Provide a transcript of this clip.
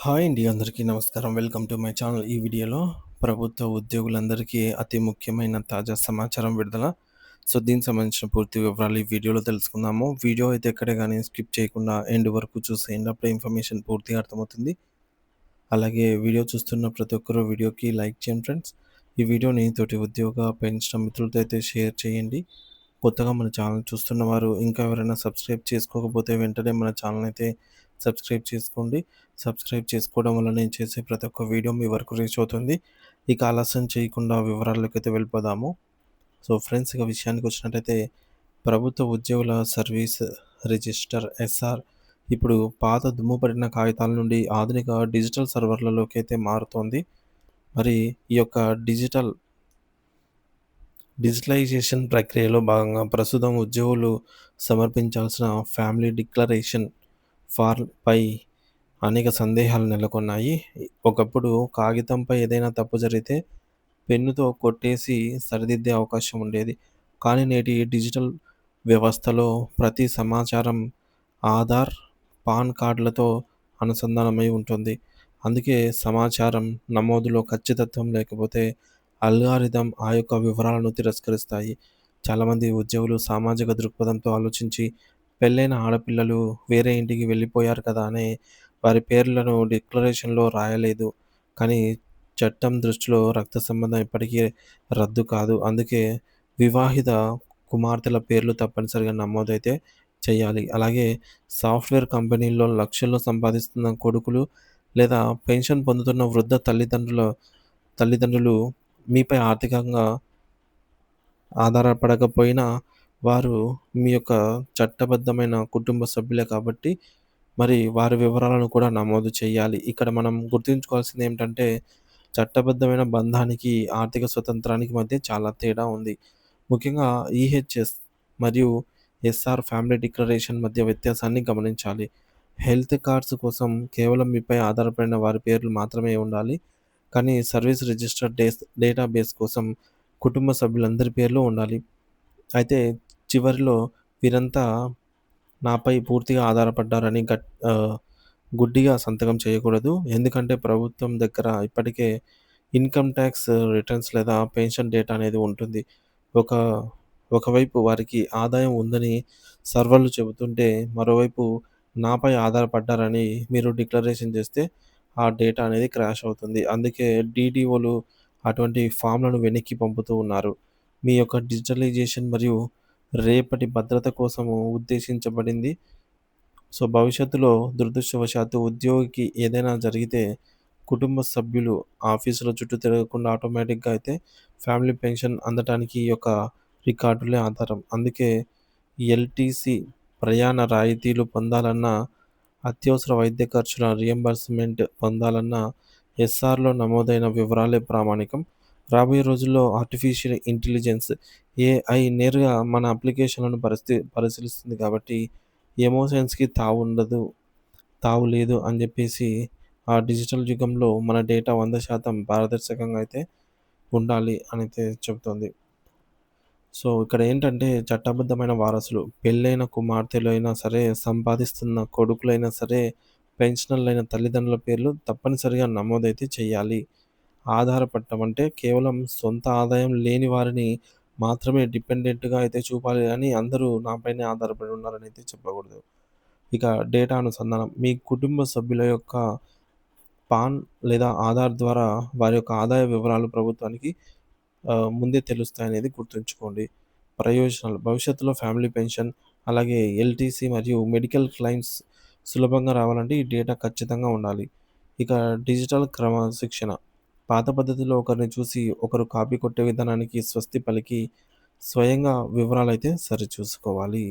Hi అండి. అందరికీ నమస్కారం. Welcome to my channel. ఈ వీడియోలో ప్రభుత్వ ఉద్యోగులందరికీ అతి ముఖ్యమైన తాజా సమాచారం విడుదల. దీనికి సంబంధించిన పూర్తి వివరాలు ఈ వీడియోలో తెలుసుకుందాము. వీడియో అయితే ఎక్కడే గాని స్కిప్ చేయకుండా ఎండ్ వరకు చూసేయండి. అప్పుడే ఇన్ఫర్మేషన్ పూర్తిగా అర్థమవుతుంది. అలాగే వీడియో చూస్తున్న ప్రతి ఒక్కరు వీడియోకి లైక్ చేయండి ఫ్రెండ్స్. ఈ వీడియోని తోటి ఉద్యోగ, పెన్షన్ మిత్రులతో అయితే షేర్ చేయండి. కొత్తగా మన ఛానల్ చూస్తున్న వారు ఇంకా ఎవరైనా సబ్స్క్రైబ్ చేసుకోకపోతే వెంటనే మన ఛానల్ అయితే సబ్స్క్రైబ్ చేసుకోండి. సబ్స్క్రైబ్ చేసుకోవడం వల్ల నేను చేసే ప్రతి ఒక్క వీడియో మీ వరకు రీచ్ అవుతుంది. ఇక ఆలస్యం చేయకుండా వివరాల్లోకైతే వెళ్ళిపోదాము. ఫ్రెండ్స్, ఇక విషయానికి వచ్చినట్టయితే ప్రభుత్వ ఉద్యోగుల సర్వీస్ రిజిస్టర్ ఎస్ఆర్ ఇప్పుడు పాత దుమ్ము పట్టిన కాగితాల నుండి ఆధునిక డిజిటల్ సర్వర్లలోకి అయితే మారుతోంది. మరి ఈ యొక్క డిజిటలైజేషన్ ప్రక్రియలో భాగంగా ప్రస్తుతం ఉద్యోగులు సమర్పించాల్సిన ఫ్యామిలీ డిక్లరేషన్ ఫార్మ్‌పై అనేక సందేహాలు నెలకొన్నాయి. ఒకప్పుడు కాగితంపై ఏదైనా తప్పు జరిగితే పెన్నుతో కొట్టేసి సరిదిద్దే అవకాశం ఉండేది. కానీ నేటి డిజిటల్ వ్యవస్థలో ప్రతి సమాచారం ఆధార్, పాన్ కార్డులతో అనుసంధానమై ఉంటుంది. అందుకే సమాచారం నమోదులో ఖచ్చితత్వం లేకపోతే అల్గారిథం ఆ యొక్క వివరాలను తిరస్కరిస్తాయి. చాలామంది ఉద్యోగులు సామాజిక దృక్పథంతో ఆలోచించి పెళ్ళైన ఆడపిల్లలు వేరే ఇంటికి వెళ్ళిపోయారు కదా అని వారి పేర్లను డిక్లరేషన్‌లో రాయలేదు. కానీ చట్టం దృష్టిలో రక్త సంబంధం ఎప్పటికీ రద్దు కాదు. అందుకే వివాహిత కుమార్తెల పేర్లు తప్పనిసరిగా నమోదైతే చేయాలి. అలాగే సాఫ్ట్‌వేర్ కంపెనీల్లో లక్షల్లో సంపాదిస్తున్న కొడుకులు లేదా పెన్షన్ పొందుతున్న వృద్ధ తల్లిదండ్రులు మీపై ఆర్థికంగా ఆధారపడకపోయినా వారు మీ యొక్క చట్టబద్ధమైన కుటుంబ సభ్యులే కాబట్టి మరి వారి వివరాలను కూడా నమోదు చేయాలి. ఇక్కడ మనం గుర్తుంచుకోవాల్సింది ఏమిటంటే చట్టబద్ధమైన బంధానికి, ఆర్థిక స్వతంత్రానికి మధ్య చాలా తేడా ఉంది. ముఖ్యంగా ఈహెచ్ఎస్ మరియు ఎస్ఆర్ ఫ్యామిలీ డిక్లరేషన్ మధ్య వ్యత్యాసాన్ని గమనించాలి. హెల్త్ కార్డ్స్ కోసం కేవలం మీపై ఆధారపడిన వారి పేర్లు మాత్రమే ఉండాలి. కానీ సర్వీస్ రిజిస్టర్ డేటాబేస్ కోసం కుటుంబ సభ్యులందరి పేర్లు ఉండాలి. అయితే చివరిలో వీరంతా నాపై పూర్తిగా ఆధారపడ్డారని గుడ్డిగా సంతకం చేయకూడదు. ఎందుకంటే ప్రభుత్వం దగ్గర ఇప్పటికే ఇన్‌కమ్ టాక్స్ రిటర్న్స్ లేదా పెన్షన్ డేటా అనేది ఉంటుంది. ఒక ఒకవైపు వారికి ఆదాయం ఉందని సర్వర్లు చెబుతుంటే, మరోవైపు నాపై ఆధారపడ్డారని మీరు డిక్లరేషన్ చేస్తే ఆ డేటా అనేది క్రాష్ అవుతుంది. అందుకే డీడీఓలు అటువంటి ఫామ్‌లను వెనక్కి పంపుతూ ఉన్నారు. మీ యొక్క డిజిటలైజేషన్ మరియు రేపటి భద్రత కోసము ఉద్దేశించబడింది. భవిష్యత్తులో దురదృష్టవశాత్తు ఉద్యోగికి ఏదైనా జరిగితే కుటుంబ సభ్యులు ఆఫీసుల చుట్టూ తిరగకుండా ఆటోమేటిక్‌గా అయితే ఫ్యామిలీ పెన్షన్ అందటానికి ఈ యొక్క రికార్డులే ఆధారం. అందుకే ఎల్‌టీసీ ప్రయాణ రాయితీలు పొందాలన్నా, అత్యవసర వైద్య ఖర్చుల రియంబర్స్‌మెంట్ పొందాలన్నా ఎస్ఆర్‌లో నమోదైన వివరాలే ప్రామాణికం. రాబోయే రోజుల్లో ఆర్టిఫిషియల్ ఇంటెలిజెన్స్ ఏఐ నేరుగా మన అప్లికేషన్‌లను పరిశీలిస్తుంది కాబట్టి ఎమోషన్స్‌కి తావు లేదు అని జెప్పేసి ఆ డిజిటల్ యుగంలో మన డేటా 100% పారదర్శకంగా అయితే ఉండాలి అనైతే చెబుతోంది. ఇక్కడ ఏంటంటే చట్టబద్ధమైన వారసులు పెళ్ళైన కుమార్తెలైనా సరే, సంపాదిస్తున్న కొడుకులైనా సరే, పెన్షనర్లైన తల్లిదండ్రుల పేర్లు తప్పనిసరిగా నమోదైతే చేయాలి. ఆధారపడటం అంటే కేవలం సొంత ఆదాయం లేని వారిని మాత్రమే డిపెండెంట్‌గా అయితే చూపాలి గానీ అందరూ నాపైనే ఆధారపడి ఉన్నారని అయితే చెప్పకూడదు. ఇక డేటా అనుసంధానం. మీ కుటుంబ సభ్యుల యొక్క పాన్ లేదా ఆధార్ ద్వారా వారి యొక్క ఆదాయ వివరాలు ప్రభుత్వానికి ముందే తెలుస్తాయనేది గుర్తుంచుకోండి. ప్రయోజనాలు. భవిష్యత్తులో ఫ్యామిలీ పెన్షన్, అలాగే ఎల్‌టీసీ మరియు మెడికల్ క్లెయిమ్స్ సులభంగా రావాలంటే ఈ డేటా ఖచ్చితంగా ఉండాలి. ఇక డిజిటల్ క్రమశిక్షణ. పాత పద్ధతిలో ఒకరిని చూసి ఒకరు కాపీ కొట్టే విధానానికి స్వస్తి పలికి స్వయంగా వివరాలైతే సరిచూసుకోవాలి.